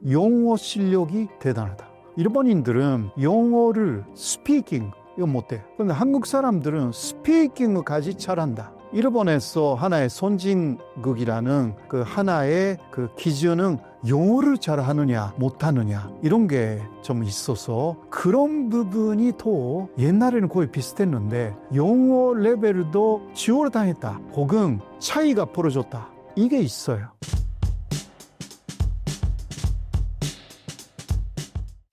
영어 실력이 대단하다. 일본인들은 영어를 스피킹 이거 못해. 그런데 한국 사람들은 스피킹까지 잘한다. 일본에서 하나의 선진국이라는 그 하나의 그 기준은 영어를 잘하느냐 못하느냐 이런 게 좀 있어서 그런 부분이 또 옛날에는 거의 비슷했는데 영어 레벨도 지원당했다 혹은 차이가 벌어졌다 이게 있어요.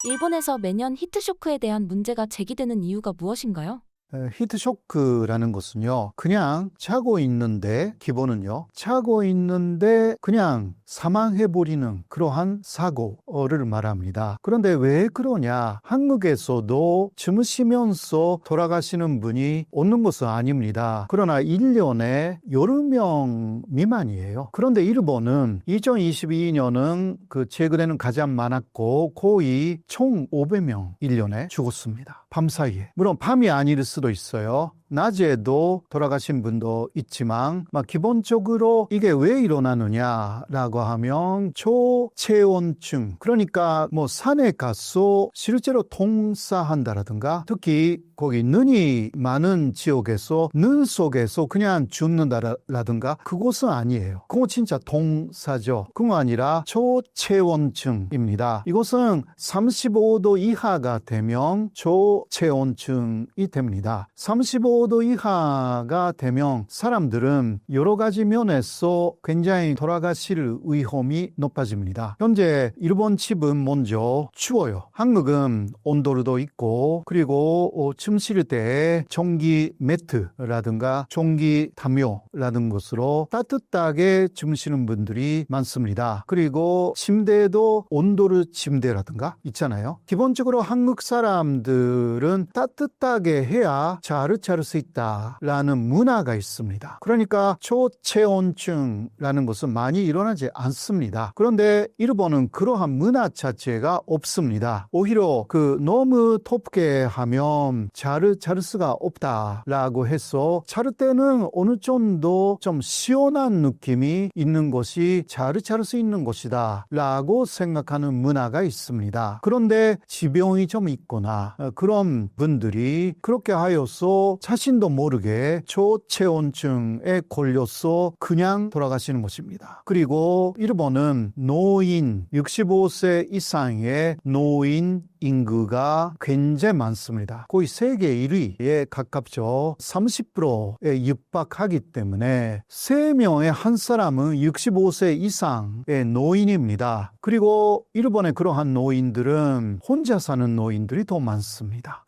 일본에서 매년 히트쇼크에 대한 문제가 제기되는 이유가 무엇인가요? 히트쇼크라는 것은요, 그냥 자고 있는데, 기본은요, 자고 있는데 그냥 사망해버리는 그러한 사고를 말합니다. 그런데 왜 그러냐? 한국에서도 주무시면서 돌아가시는 분이 없는 것은 아닙니다. 그러나 1년에 여러 명 미만이에요. 그런데 일본은 2022년은 그 최근에는 가장 많았고 거의 총 500명 1년에 죽었습니다. 밤 사이에. 물론 밤이 아닐 수도 있어요. 낮에도 돌아가신 분도 있지만 기본적으로 이게 왜 일어나느냐라고 하면 초체온증 그러니까 산에 가서 실제로 동사한다라든가 특히 거기 눈이 많은 지역에서 눈 속에서 그냥 죽는다라든가 그것은 아니에요. 그거 진짜 동사죠. 그거 아니라 초체온증입니다. 이것은 35도 이하가 되면 초체온증이 됩니다. 35도 이하가 되면 사람들은 여러 가지 면에서 굉장히 돌아가실 위험이 높아집니다. 현재 일본 집은 먼저 추워요. 한국은 온돌도 있고 그리고 춤실 때 전기 매트라든가 전기 담요라는 것으로 따뜻하게 주무시는 분들이 많습니다. 그리고 침대도 온돌 침대라든가 있잖아요. 기본적으로 한국 사람들은 따뜻하게 해야 잘 수 있다라는 문화가 있습니다. 그러니까 초체온증이라는 것은 많이 일어나지 않습니다. 그런데 일본은 그러한 문화 자체가 없습니다. 오히려 너무 덥게 하면 잘 수가 없다라고 해서 잘 때는 어느 정도 좀 시원한 느낌이 있는 것이 잘 수 있는 것이다 라고 생각하는 문화가 있습니다. 그런데 지병이 좀 있거나 그런 분들이 그렇게 하여서 자신도 모르게 초체온증에 걸려서 그냥 돌아가시는 것입니다. 그리고 일본은 노인 65세 이상의 노인 인구가 굉장히 많습니다. 거의 세계 1위에 가깝죠. 30%에 육박하기 때문에 3명의 한 사람은 65세 이상의 노인입니다. 그리고 일본의 그러한 노인들은 혼자 사는 노인들이 더 많습니다.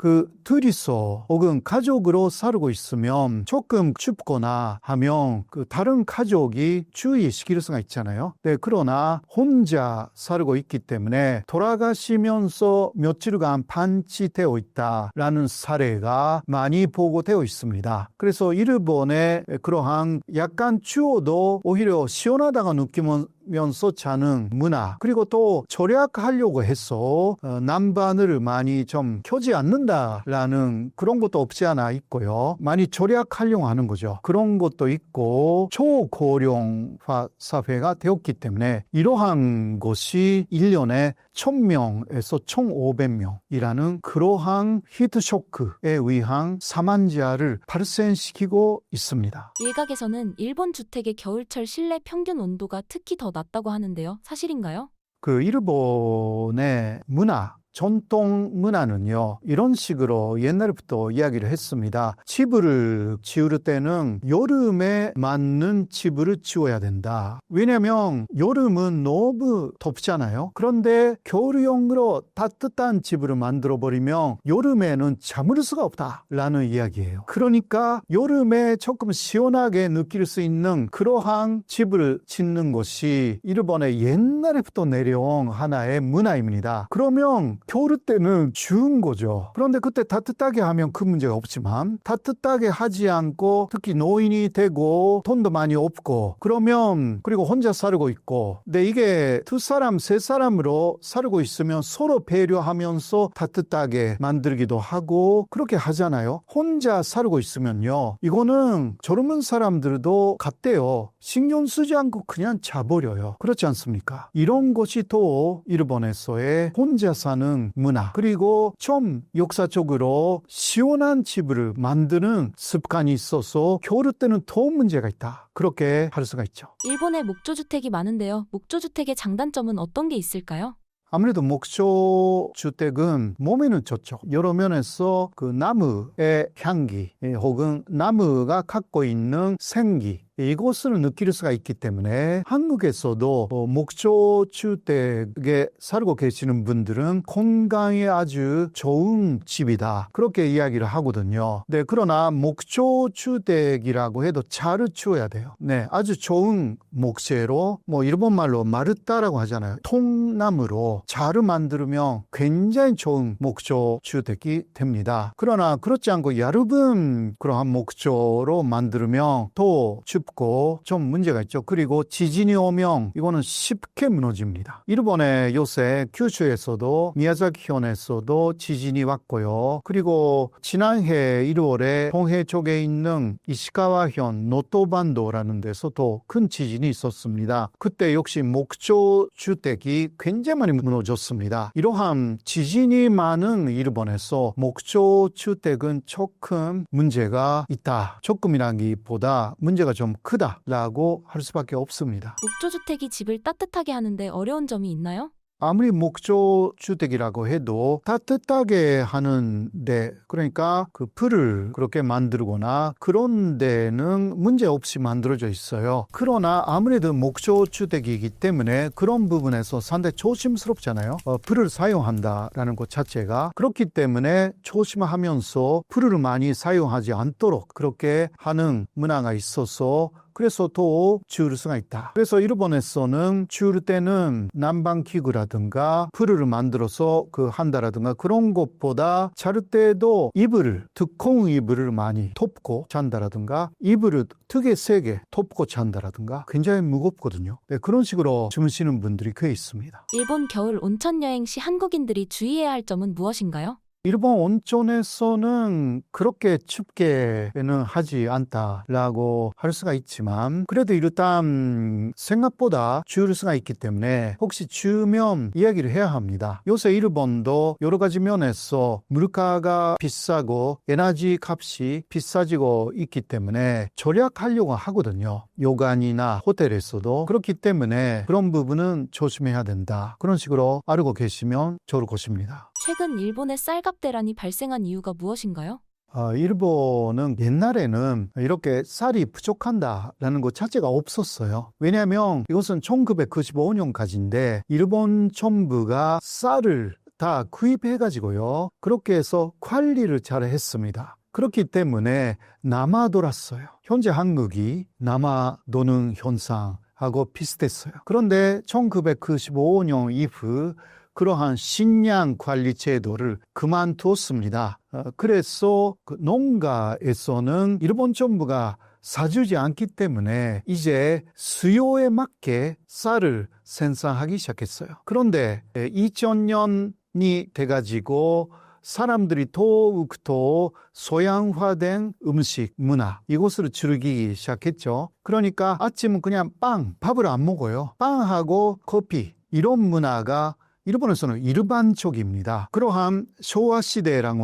둘이서 혹은 가족으로 살고 있으면 조금 춥거나 하면 다른 가족이 주의시킬 수가 있잖아요. 네, 그러나 혼자 살고 있기 때문에 돌아가시면서 며칠간 반치되어 있다라는 사례가 많이 보고되어 있습니다. 그래서 일본의 그러한 약간 추워도 오히려 시원하다가 느끼면서 자는 문화 그리고 또 절약하려고 해서 난방을 많이 좀 켜지 않는다라는 그런 것도 없지 않아 있고요. 많이 절약하려고 하는 거죠. 그런 것도 있고 초고령화 사회가 되었기 때문에 이러한 것이 1년에 1000명에서 1500명이라는 그러한 히트쇼크에 의한 사망자를 발생시키고 있습니다. 일각에서는 일본 주택의 겨울철 실내 평균 온도가 특히 더 낮다고 하는데요. 사실인가요? 일본의 문화 전통 문화는요 이런 식으로 옛날부터 이야기를 했습니다. 집을 지을 때는 여름에 맞는 집을 지어야 된다. 왜냐하면 여름은 너무 덥잖아요. 그런데 겨울용으로 따뜻한 집을 만들어버리면 여름에는 잠을 수가 없다라는 이야기예요. 그러니까 여름에 조금 시원하게 느낄 수 있는 그러한 집을 짓는 것이 일본의 옛날부터 내려온 하나의 문화입니다. 그러면 겨울 때는 추운 거죠. 그런데 그때 따뜻하게 하면 그 문제가 없지만 따뜻하게 하지 않고 특히 노인이 되고 돈도 많이 없고 그러면 그리고 혼자 살고 있고 근데 이게 두 사람 세 사람으로 살고 있으면 서로 배려하면서 따뜻하게 만들기도 하고 그렇게 하잖아요. 혼자 살고 있으면요. 이거는 젊은 사람들도 같대요. 신경 쓰지 않고 그냥 자버려요. 그렇지 않습니까? 이런 것이 또 일본에서의 혼자 사는 문화 그리고 좀 역사적으로 시원한 집을 만드는 습관이 있어서 겨울 때는 더 문제가 있다. 그렇게 할 수가 있죠. 일본에 목조주택이 많은데요. 목조주택의 장단점은 어떤 게 있을까요? 아무래도 목조주택은 몸에는 좋죠. 여러 면에서 그 나무의 향기 혹은 나무가 갖고 있는 생기 이것을 느낄 수가 있기 때문에 한국에서도 목조주택에 살고 계시는 분들은 건강에 아주 좋은 집이다. 그렇게 이야기를 하거든요. 네, 그러나 목조주택이라고 해도 잘 치워야 돼요. 네, 아주 좋은 목재로 일본말로 마르타라고 하잖아요. 통나무로 잘 만들면 굉장히 좋은 목조주택이 됩니다. 그러나 그렇지 않고 얇은 그러한 목조로 만들면 더 춥고 좀 문제가 있죠. 그리고 지진이 오면 이거는 쉽게 무너집니다. 일본의 요새 규슈에서도 미야자키현에서도 지진이 왔고요. 그리고 지난해 1월에 동해 쪽에 있는 이시카와현 노토반도라는 데서도 큰 지진이 있었습니다. 그때 역시 목조주택이 굉장히 많이 무너졌습니다. 이러한 지진이 많은 일본에서 목조주택은 조금 문제가 있다. 조금이라기보다 문제가 좀 크다라고 할 수밖에 없습니다. 목조주택이 집을 따뜻하게 하는데 어려운 점이 있나요? 아무리 목조주택이라고 해도 따뜻하게 하는데 그러니까 그 불을 그렇게 만들거나 그런 데는 문제없이 만들어져 있어요. 그러나 아무래도 목조주택이기 때문에 그런 부분에서 상당히 조심스럽잖아요. 불을 사용한다라는 것 자체가 그렇기 때문에 조심하면서 불을 많이 사용하지 않도록 그렇게 하는 문화가 있어서 그래서 더 추울 수가 있다. 그래서 일본에서는 추울 때는 난방기구라든가 불을 만들어서 한다라든가 그런 것보다 잘 때도 두꺼운 이불을 많이 덮고 잔다라든가 이불을 되게 세게 덮고 잔다라든가 굉장히 무겁거든요. 네, 그런 식으로 주무시는 분들이 꽤 있습니다. 일본 겨울 온천 여행 시 한국인들이 주의해야 할 점은 무엇인가요? 일본 온천에서는 그렇게 춥게는 하지 않다라고 할 수가 있지만 그래도 일단 생각보다 추울 수가 있기 때문에 혹시 추우면 이야기를 해야 합니다. 요새 일본도 여러 가지 면에서 물가가 비싸고 에너지 값이 비싸지고 있기 때문에 절약하려고 하거든요. 요관이나 호텔에서도 그렇기 때문에 그런 부분은 조심해야 된다. 그런 식으로 알고 계시면 좋을 것입니다. 최근 일본의 쌀값 대란이 발생한 이유가 무엇인가요? 일본은 옛날에는 이렇게 쌀이 부족한다라는 것 자체가 없었어요. 왜냐하면 이것은 1995년까지인데 일본 정부가 쌀을 다 구입해가지고요. 그렇게 해서 관리를 잘 했습니다. 그렇기 때문에 남아돌았어요. 현재 한국이 남아도는 현상하고 비슷했어요. 그런데 1995년 이후 그러한 식량 관리 제도를 그만두었습니다. 그래서 농가에서는 일본 정부가 사주지 않기 때문에 이제 수요에 맞게 쌀을 생산하기 시작했어요. 그런데 2000년이 돼가지고 사람들이 더욱더 소양화된 음식, 문화 이것을 즐기기 시작했죠. 그러니까 아침은 그냥 밥을 안 먹어요. 빵하고 커피 이런 문화가 일본에서는 일반적입니다. 그러한 쇼와시대라는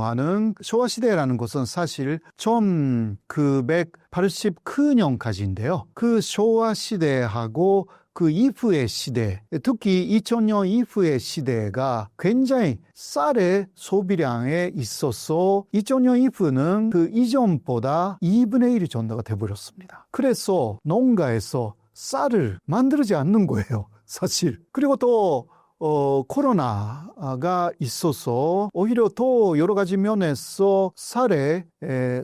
것은 사실 1989년까지인데요. 그 쇼와시대하고 그 이후의 시대, 특히 2000년 이후의 시대가 굉장히 쌀의 소비량에 있어서 2000년 이후는 그 이전보다 2분의 1이 전도가 돼버렸습니다. 그래서 농가에서 쌀을 만들지 않는 거예요, 사실. 그리고 또 코로나가 있어서 오히려 더 여러 가지 면에서 쌀의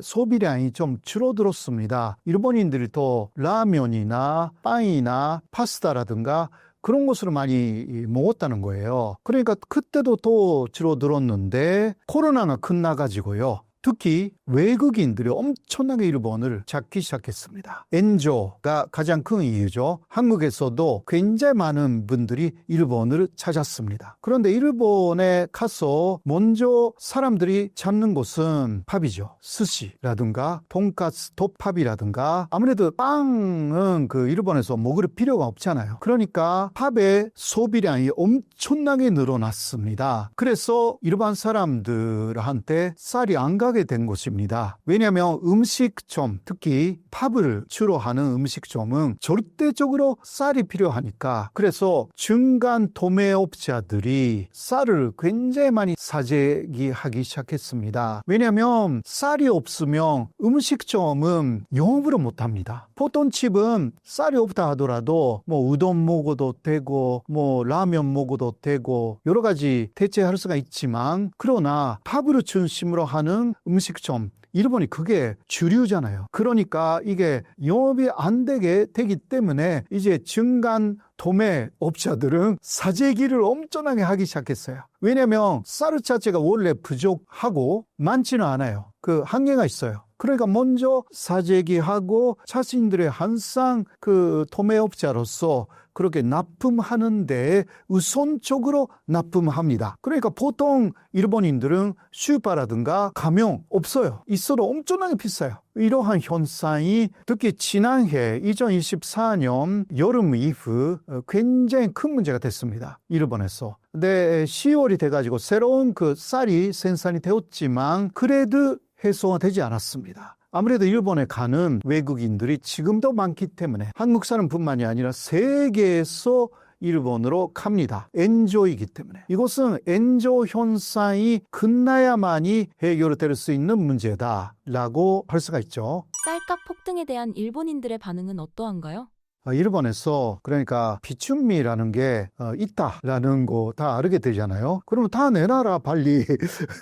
소비량이 좀 줄어들었습니다. 일본인들이 더 라면이나 빵이나 파스타라든가 그런 것으로 많이 먹었다는 거예요. 그러니까 그때도 더 줄어들었는데 코로나가 끝나가지고요. 특히 외국인들이 엄청나게 일본을 찾기 시작했습니다. 엔조가 가장 큰 이유죠. 한국에서도 굉장히 많은 분들이 일본을 찾았습니다. 그런데 일본에 가서 먼저 사람들이 찾는 곳은 팝이죠. 스시라든가 돈가스, 덮밥이라든가 아무래도 빵은 그 일본에서 먹을 필요가 없잖아요. 그러니까 팝의 소비량이 엄청나게 늘어났습니다. 그래서 일반 사람들한테 쌀이 안 가게 된 것입니다. 왜냐하면 음식점, 특히 팝을 주로 하는 음식점은 절대적으로 쌀이 필요하니까 그래서 중간 도매업자들이 쌀을 굉장히 많이 사재기하기 시작했습니다. 왜냐하면 쌀이 없으면 음식점은 영업을 못합니다. 보통 집은 쌀이 없다 하더라도 뭐 우동 먹어도 되고 뭐 라면 먹어도 되고 여러 가지 대체할 수가 있지만 그러나 팝을 중심으로 하는 음식점 일본이 그게 주류잖아요. 그러니까 이게 영업이 안 되게 되기 때문에 이제 중간 도매업자들은 사재기를 엄청나게 하기 시작했어요. 왜냐하면 쌀 자체가 원래 부족하고 많지는 않아요. 그 한계가 있어요. 그러니까 먼저 사재기하고 자신들의 항상 그 도매업자로서 그렇게 납품하는데 우선적으로 납품합니다. 그러니까 보통 일본인들은 슈퍼라든가 가면 없어요. 있어도 엄청나게 비싸요. 이러한 현상이 특히 지난해 2024년 여름 이후 굉장히 큰 문제가 됐습니다. 일본에서. 근데 10월이 돼가지고 새로운 그 쌀이 생산이 되었지만 그래도 해소가 되지 않았습니다. 아무래도 일본에 가는 외국인들이 지금도 많기 때문에 한국 사람뿐만이 아니라 세계에서 일본으로 갑니다. 엔조이기 때문에. 이것은 엔조 현상이 끝나야만이 해결될 수 있는 문제다라고 할 수가 있죠. 쌀값 폭등에 대한 일본인들의 반응은 어떠한가요? 일본에서 그러니까 비춘미라는 게 있다라는 거 다 알게 되잖아요. 그러면 다 내놔라 빨리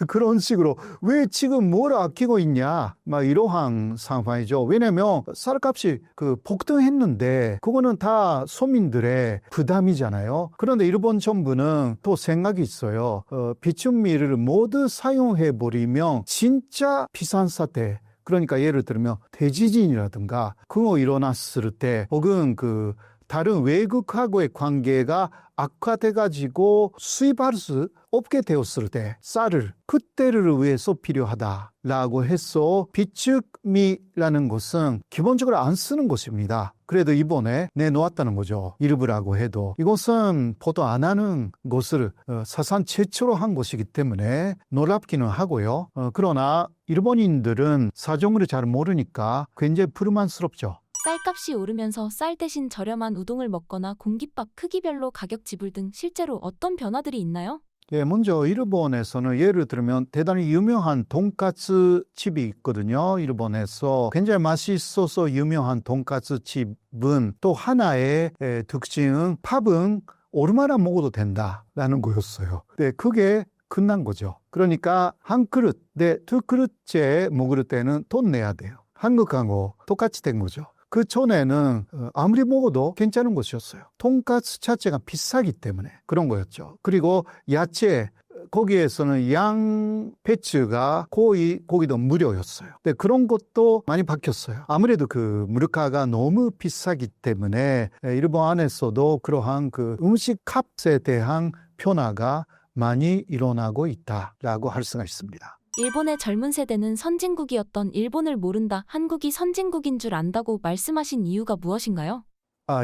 그런 식으로 왜 지금 뭘 아끼고 있냐 막 이러한 상황이죠. 왜냐하면 쌀값이 그 폭등했는데 그거는 다 서민들의 부담이잖아요. 그런데 일본 정부는 또 생각이 있어요. 비춘미를 모두 사용해 버리면 진짜 비싼 사태 그러니까 예를 들면 대지진이라든가 그거 일어났을 때 혹은 그 다른 외국하고의 관계가 악화돼가지고 수입할 수 없게 되었을 때 쌀을 그때를 위해서 필요하다라고 해서 비축미라는 것은 기본적으로 안 쓰는 것입니다. 그래도 이번에 내놓았다는 거죠. 일부라고 해도 이것은 보도 안 하는 것을 사상 최초로 한 것이기 때문에 놀랍기는 하고요. 그러나 일본인들은 사정을 잘 모르니까 굉장히 불만스럽죠. 쌀값이 오르면서 쌀 대신 저렴한 우동을 먹거나 공깃밥 크기별로 가격 지불 등 실제로 어떤 변화들이 있나요? 예, 먼저 일본에서는 예를 들면 대단히 유명한 돈가스 집이 있거든요. 일본에서 굉장히 맛있어서 유명한 돈가스 집은 또 하나의 특징은 팝은 얼마나 먹어도 된다라는 거였어요. 네, 그게 끝난 거죠. 그러니까 한 그릇, 두 그릇째 먹을 때는 돈 내야 돼요. 한국하고 똑같이 된 거죠. 그 전에는 아무리 먹어도 괜찮은 것이었어요. 돈가스 자체가 비싸기 때문에 그런 거였죠. 그리고 야채, 거기에서는 양배추가 거의 거기도 무료였어요. 근데 그런 것도 많이 바뀌었어요. 아무래도 그 물가가 너무 비싸기 때문에 일본 안에서도 그러한 그 음식 값에 대한 변화가 많이 일어나고 있다라고 할 수가 있습니다. 일본의 젊은 세대는 선진국이었던 일본을 모른다, 한국이 선진국인 줄 안다고 말씀하신 이유가 무엇인가요?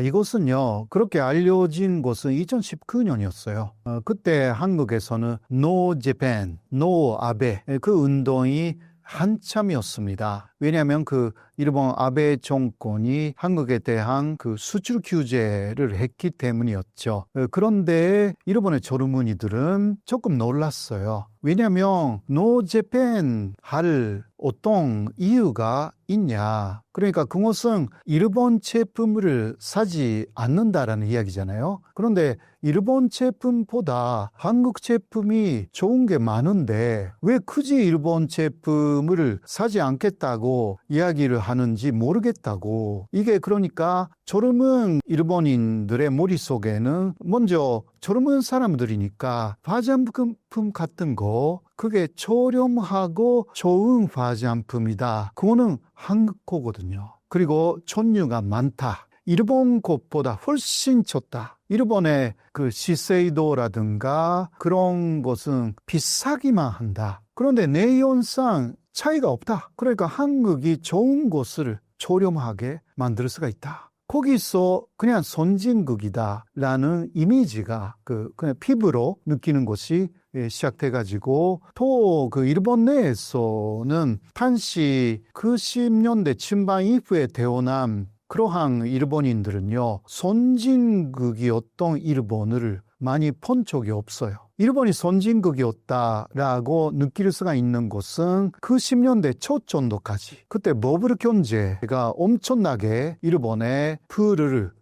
이것은요, 그렇게 알려진 것은 2019년이었어요. 그때 한국에서는 No Japan, No 아베 그 운동이 한참이었습니다. 왜냐하면 그 일본 아베 정권이 한국에 대한 그 수출 규제를 했기 때문이었죠. 그런데 일본의 젊은이들은 조금 놀랐어요. 왜냐하면 노 재팬 할 어떤 이유가 있냐. 그러니까 그것은 일본 제품을 사지 않는다라는 이야기잖아요. 그런데 일본 제품보다 한국 제품이 좋은 게 많은데 왜 굳이 일본 제품을 사지 않겠다고 이야기를 하는지 모르겠다고. 이게 그러니까 젊은 일본인들의 머릿속에는 먼저 젊은 사람들이니까 화장품 같은 거 그게 저렴하고 좋은 화장품이다. 그거는 한국 거거든요. 그리고 종류가 많다. 일본 것보다 훨씬 좋다. 일본의 그 시세이도라든가 그런 것은 비싸기만 한다. 그런데 내용상 차이가 없다. 그러니까 한국이 좋은 것을 저렴하게 만들 수가 있다. 거기서 그냥 선진국이다라는 이미지가 그냥 피부로 느끼는 것이 시작돼가지고 또 그 일본 내에서는 당시 90년대 중반 이후에 태어난 그러한 일본인들은요, 선진국이었던 일본을 많이 본 적이 없어요. 일본이 선진국이었다라고 느낄 수가 있는 것은 90년대 초 정도까지. 그때 버블 경제가 엄청나게 일본의 부를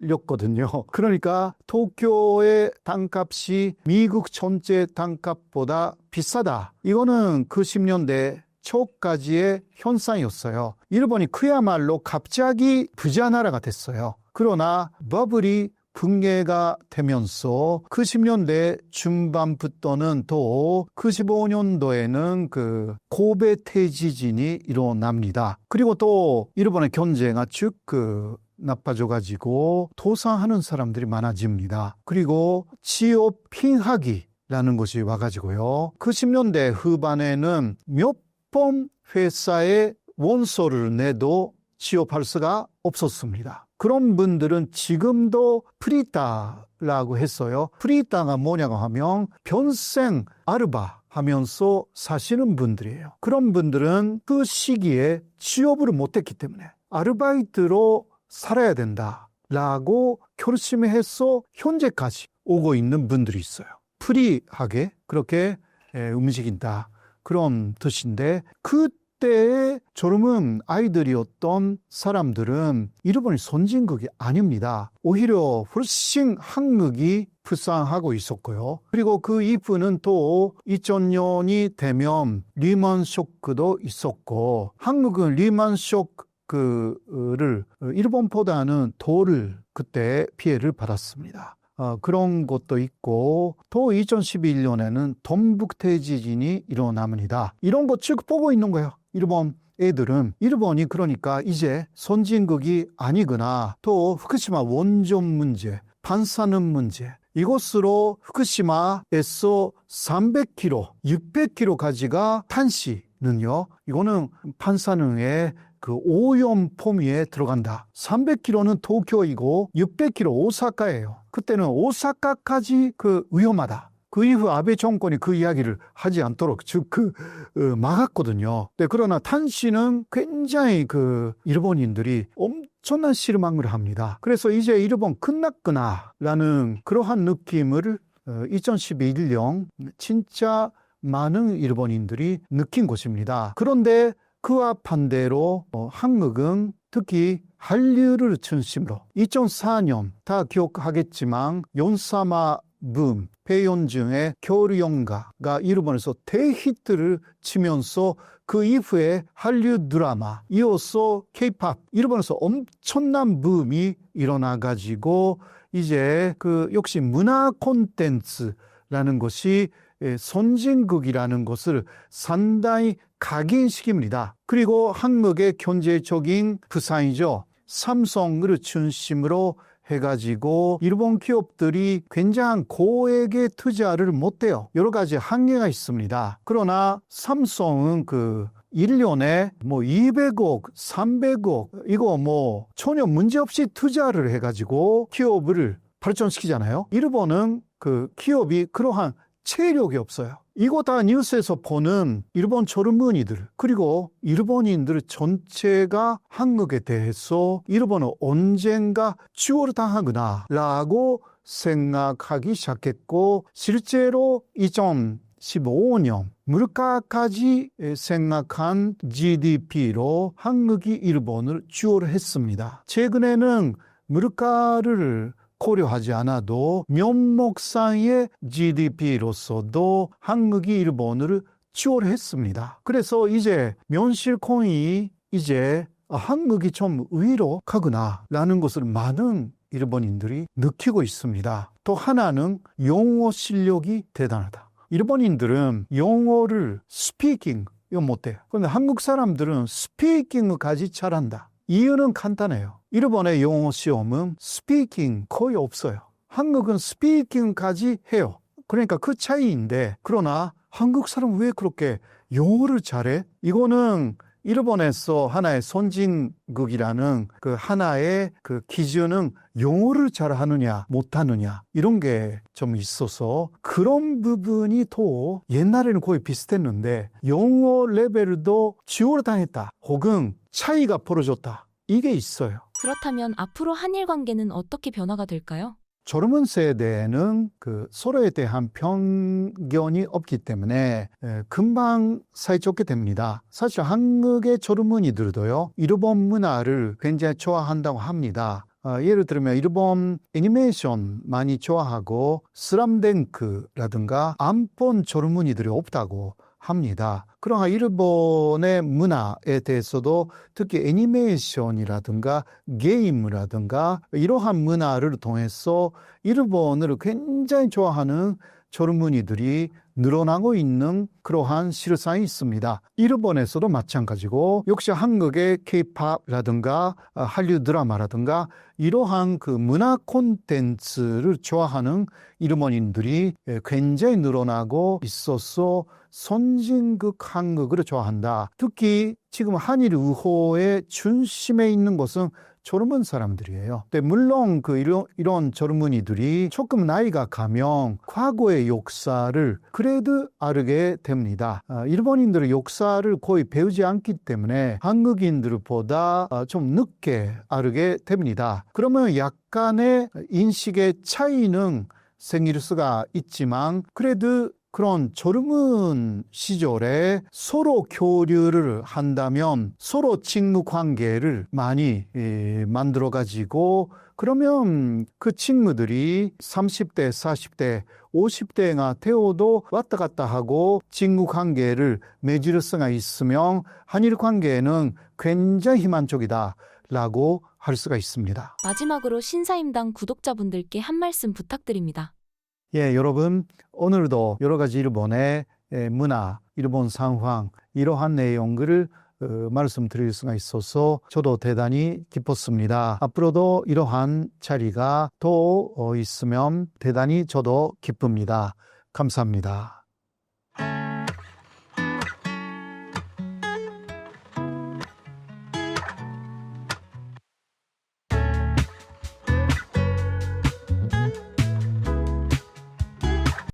였거든요. 그러니까 도쿄의 땅값이 미국 전체 땅값보다 비싸다. 이거는 90년대 초까지의 현상이었어요. 일본이 그야말로 갑자기 부자 나라가 됐어요. 그러나 버블이 붕괴가 되면서 90년대 중반부터는 또 95년도에는 그 고베 대지진이 일어납니다. 그리고 또 일본의 경제가 쭉 나빠져가지고 도산하는 사람들이 많아집니다. 그리고 취업 핑하기라는 것이 와가지고요. 90년대 후반에는 몇 번 회사에 원서를 내도 취업할 수가 없었습니다. 그런 분들은 지금도 프리타라고 했어요. 프리타가 뭐냐고 하면 평생 알바 하면서 사시는 분들이에요. 그런 분들은 그 시기에 취업을 못했기 때문에 아르바이트로 살아야 된다라고 결심해서 현재까지 오고 있는 분들이 있어요. 프리하게 그렇게 움직인다. 그런 뜻인데 그때의 젊은 아이들이었던 사람들은 일본이 선진국이 아닙니다. 오히려 훨씬 한국이 불쌍하고 있었고요. 그리고 그 이후는 또 2000년이 되면 리만 쇼크도 있었고 한국은 리만 쇼크를 일본보다는 덜 그때 피해를 받았습니다. 그런 것도 있고 또 2011년에는 동북 대지진이 일어납니다. 이런 거 쭉 보고 있는 거예요. 일본 애들은 일본이 그러니까 이제 선진국이 아니구나. 또 후쿠시마 원전 문제, 방사능 문제 이것으로 후쿠시마에서 300km, 600km까지가 탄시는요. 이거는 방사능의 그 오염 범위에 들어간다. 300km는 도쿄이고 600km 오사카예요. 그때는 오사카까지 위험하다. 그 이후 아베 정권이 그 이야기를 하지 않도록 막았거든요. 네, 그러나 탄시는 굉장히 일본인들이 엄청난 실망을 합니다. 그래서 이제 일본 끝났구나라는 그러한 느낌을 2011년 진짜 많은 일본인들이 느낀 것입니다. 그런데 그와 반대로 한국은 특히 한류를 중심으로 2004년 다 기억하겠지만 연사마 붐, 배현중의 겨울연가가 일본에서 대히트를 치면서 그 이후에 한류 드라마 이어서 K-팝 일본에서 엄청난 붐이 일어나가지고 이제 역시 문화 콘텐츠라는 것이 선진국이라는 것을 상당히 각인시킵니다. 그리고 한국의 경제적인 부상이죠. 삼성을 중심으로 해가지고 일본 기업들이 굉장한 고액의 투자를 못해요. 여러 가지 한계가 있습니다. 그러나 삼성은 1년에 200억, 300억 이거 전혀 문제없이 투자를 해가지고 기업을 발전시키잖아요. 일본은 기업이 그러한 체력이 없어요. 이거 다 뉴스에서 보는 일본 젊은이들 그리고 일본인들 전체가 한국에 대해서 일본은 언젠가 추월당하구나 라고 생각하기 시작했고 실제로 2015년 물가까지 생각한 GDP로 한국이 일본을 추월했습니다. 최근에는 물가를 고려하지 않아도 면목상의 GDP로서도 한국이 일본을 추월했습니다. 그래서 이제 면실코인이 이제 한국이 좀 위로 가구나 라는 것을 많은 일본인들이 느끼고 있습니다. 또 하나는 영어 실력이 대단하다. 일본인들은 영어를 스피킹 이거 못해요. 그런데 한국 사람들은 스피킹까지 잘한다. 이유는 간단해요. 일본의 영어 시험은 스피킹 거의 없어요. 한국은 스피킹까지 해요. 그러니까 그 차이인데, 그러나 한국 사람 왜 그렇게 영어를 잘해? 이거는 일본에서 하나의 선진국이라는 그 하나의 그 기준은 영어를 잘하느냐 못하느냐 이런 게 좀 있어서 그런 부분이 또 옛날에는 거의 비슷했는데 영어 레벨도 지원당했다 혹은 차이가 벌어졌다 이게 있어요. 그렇다면 앞으로 한일 관계는 어떻게 변화가 될까요? 젊은 세대는 그 서로에 대한 편견이 없기 때문에 금방 사이좋게 됩니다. 사실 한국의 젊은이들도요, 일본 문화를 굉장히 좋아한다고 합니다. 예를 들면 일본 애니메이션 많이 좋아하고 슬람덩크라든가 안 본 젊은이들이 없다고 합니다. 그러나 일본의 문화에 대해서도 특히 애니메이션이라든가 게임이라든가 이러한 문화를 통해서 일본을 굉장히 좋아하는 젊은이들이 늘어나고 있는 그러한 실상이 있습니다. 일본에서도 마찬가지고 역시 한국의 K-팝이라든가 한류 드라마라든가 이러한 그 문화 콘텐츠를 좋아하는 일본인들이 굉장히 늘어나고 있어서 선진국 한국을 좋아한다. 특히 지금 한일 우호의 중심에 있는 것은 젊은 사람들이에요. 근데 물론 이런 젊은이들이 조금 나이가 가면 과거의 역사를 그래도 알게 됩니다. 일본인들의 역사를 거의 배우지 않기 때문에 한국인들보다 좀 늦게 알게 됩니다. 그러면 약간의 인식의 차이는 생길 수가 있지만 그래도 그런 젊은 시절에 서로 교류를 한다면 서로 친구 관계를 많이 만들어 가지고 그러면 그 친구들이 30대, 40대, 50대가 되어도 왔다 갔다 하고 친구 관계를 맺을 수가 있으면 한일 관계는 굉장히 희망적이다 라고 할 수가 있습니다. 마지막으로 신사임당 구독자분들께 한 말씀 부탁드립니다. 예, 여러분 오늘도 여러 가지 일본의 문화, 일본 상황 이러한 내용들을 말씀드릴 수가 있어서 저도 대단히 기뻤습니다. 앞으로도 이러한 자리가 더 있으면 대단히 저도 기쁩니다. 감사합니다.